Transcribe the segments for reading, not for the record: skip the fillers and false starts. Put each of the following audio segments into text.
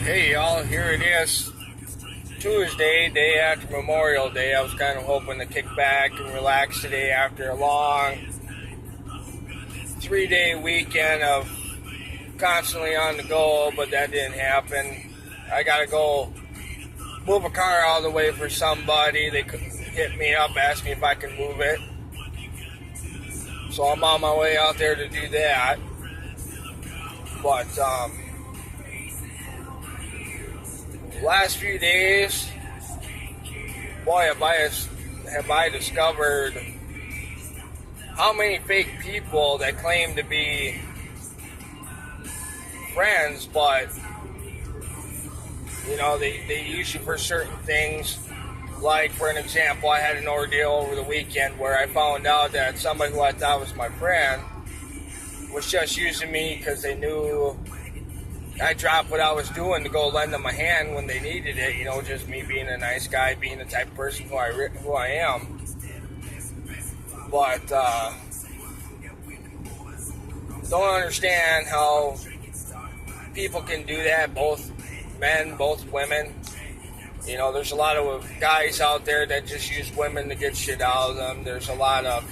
Hey y'all, here it is. Tuesday, day after Memorial Day. I was kind of hoping to kick back and relax today after a long 3-day weekend of constantly on the go, but that didn't happen. I gotta go move a car all the way for somebody. They hit me up, asked me if I can move it. So I'm on my way out there to do that. But, last few days, boy, have I discovered how many fake people that claim to be friends, but they use you for certain things. Like, for an example, I had an ordeal over the weekend where I found out that somebody who I thought was my friend was just using me because they knew I dropped what I was doing to go lend them a hand when they needed it. Just me being a nice guy, being the type of person who I am. But don't understand how people can do that, both men, both women. There's a lot of guys out there that just use women to get shit out of them. There's a lot of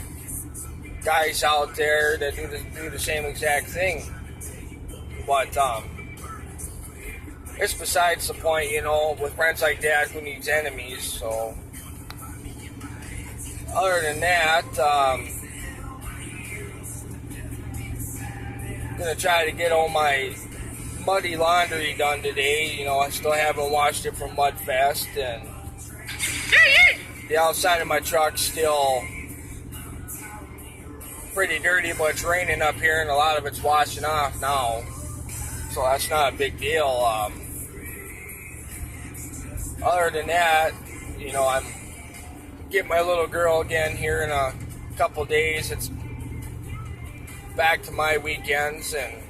guys out there that do the same exact thing. But it's besides the point, with friends like that, who needs enemies? So, other than that, I'm going to try to get all my muddy laundry done today. I still haven't washed it from Mudfest, and the outside of my truck's still pretty dirty, but it's raining up here, and a lot of it's washing off now. So that's not a big deal. Other than that, I'm getting my little girl again here in a couple days. It's back to my weekends, and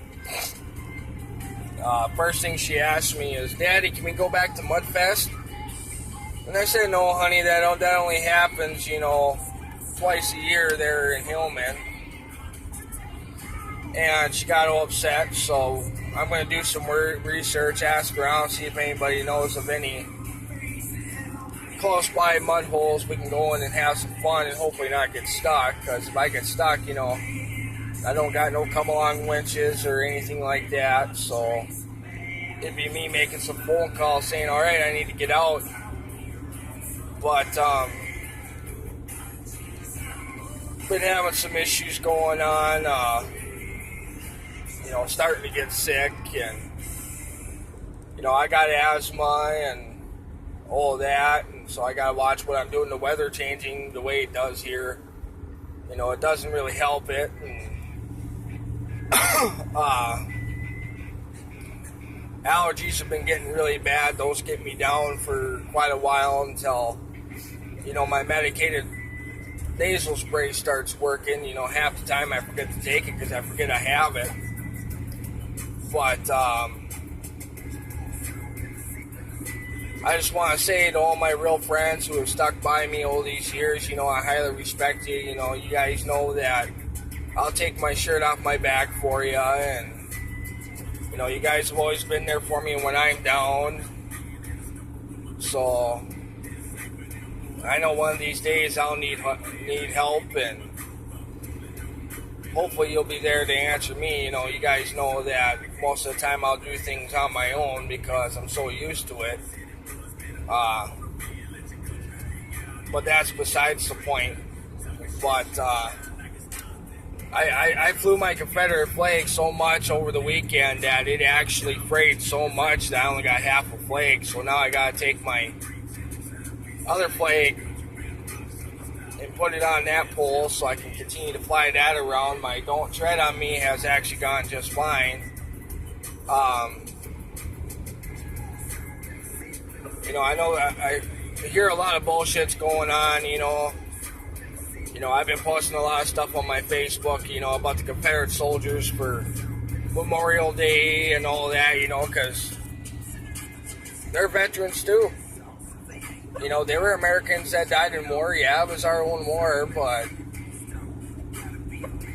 first thing she asked me is, "Daddy, can we go back to Mudfest?" And I said, "No, honey, that only happens, twice a year there in Hillman." And she got all upset, so I'm going to do some research, ask around, see if anybody knows of any close by mud holes we can go in and have some fun and hopefully not get stuck. Because if I get stuck, I don't got no come along winches or anything like that. So it'd be me making some phone calls saying, "All right, I need to get out." But been having some issues going on. Starting to get sick, and I got asthma and all that, and so I gotta watch what I'm doing. The weather changing the way it does here, it doesn't really help it. And allergies have been getting really bad. Those get me down for quite a while until my medicated nasal spray starts working. Half the time I forget to take it because I forget I have it. But I just want to say to all my real friends who have stuck by me all these years, I highly respect you. You guys know that I'll take my shirt off my back for you, and you guys have always been there for me when I'm down. So I know one of these days I'll need help, and hopefully you'll be there to answer me. You guys know that most of the time I'll do things on my own because I'm so used to it. But that's besides the point. But I flew my Confederate flag so much over the weekend that it actually frayed so much that I only got half a flag. So now I gotta take my other flag and put it on that pole so I can continue to fly that around. My Don't Tread on Me has actually gone just fine. I know that I hear a lot of bullshit's going on. I've been posting a lot of stuff on my Facebook, about the Confederate soldiers for Memorial Day and all that, because they're veterans too. They were Americans that died in war. Yeah, it was our own war, but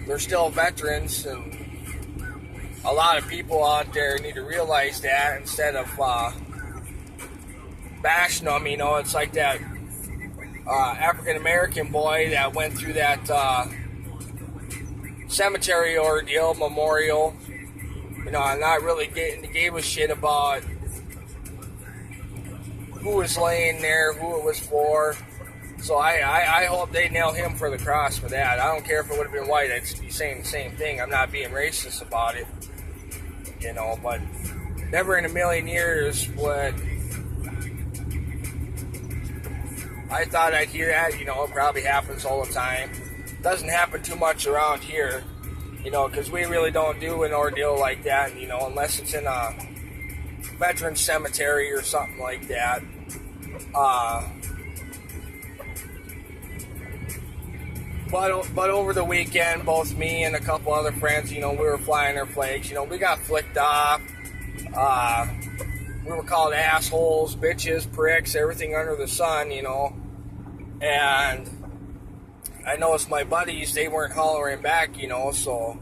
they're still veterans, and a lot of people out there need to realize that instead of bashing them. You know, it's like that African American boy that went through that cemetery ordeal, memorial. You know, I'm not really gave a shit about who was laying there, who it was for. So I hope they nail him for the cross for that. I don't care if it would have been white. I'd be saying the same thing. I'm not being racist about it. You know, but never in a million years would I thought I'd hear that. You know, it probably happens all the time. Doesn't happen too much around here. You know, because we really don't do an ordeal like that, you know, unless it's in a veteran cemetery or something like that. But over the weekend, both me and a couple other friends, you know, we were flying our flags. You know, we got flicked off. We were called assholes, bitches, pricks, everything under the sun, you know. And I noticed my buddies, they weren't hollering back, you know, so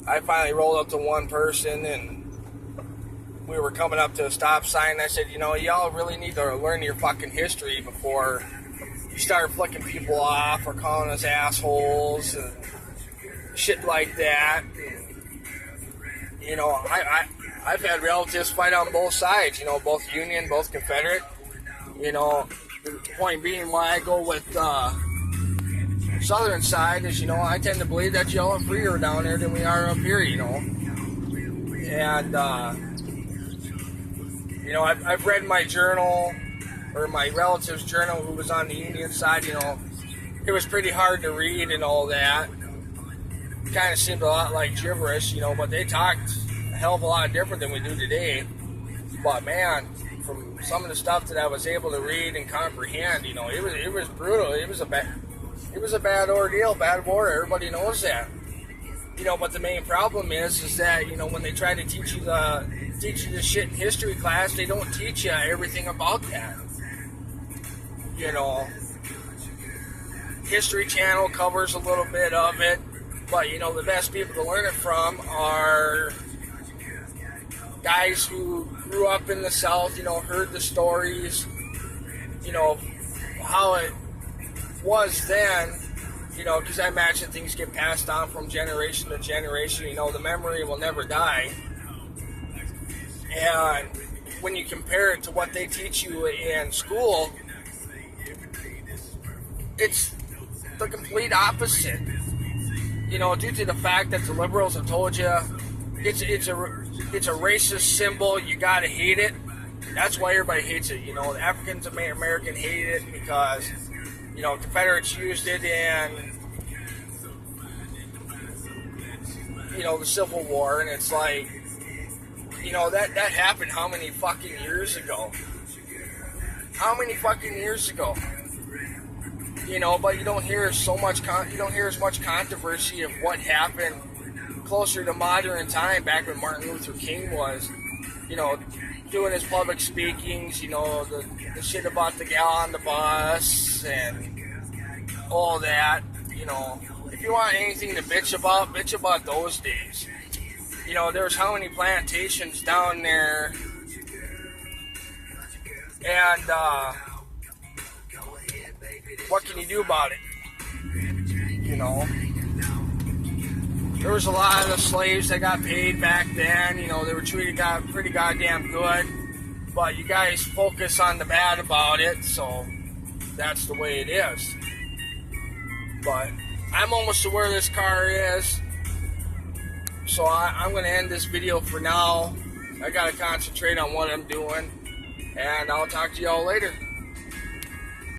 I finally rolled up to one person and we were coming up to a stop sign. I said, you know, y'all really need to learn your fucking history before you start flicking people off or calling us assholes and shit like that. You know, I've had relatives fight on both sides, you know, both Union, both Confederate. You know, the point being why I go with southern side is, you know, I tend to believe that y'all are freer down there than we are up here, you know. And, you know, I've read my journal, or my relative's journal who was on the Union side, you know. It was pretty hard to read and all that. Kind of seemed a lot like gibberish, you know, but they talked a hell of a lot different than we do today. But, man, from some of the stuff that I was able to read and comprehend, you know, it was brutal. It was a bad ordeal, bad war. Everybody knows that. You know, but the main problem is that, you know, when they try to teach you this shit in history class, they don't teach you everything about that. You know, History Channel covers a little bit of it, but, you know, the best people to learn it from are guys who grew up in the South, you know, heard the stories, you know, how it was then, you know, because I imagine things get passed on from generation to generation. You know, the memory will never die. And when you compare it to what they teach you in school, it's the complete opposite. You know, due to the fact that the liberals have told you it's a racist symbol, you gotta hate it. That's why everybody hates it. You know, the Africans American hate it because, you know, Confederates used it in, you know, the Civil War, and it's like, you know, that happened how many fucking years ago? How many fucking years ago? You know, but you don't hear as much controversy of what happened closer to modern time, back when Martin Luther King was, you know, doing his public speakings, you know, the shit about the gal on the bus and all that. You know, if you want anything to bitch about those days. You know, there's how many plantations down there, and what can you do about it? You know, there was a lot of slaves that got paid back then. You know, they were treated pretty goddamn good. But you guys focus on the bad about it, so that's the way it is. But I'm almost to where this car is, so I'm going to end this video for now. I got to concentrate on what I'm doing, and I'll talk to y'all later.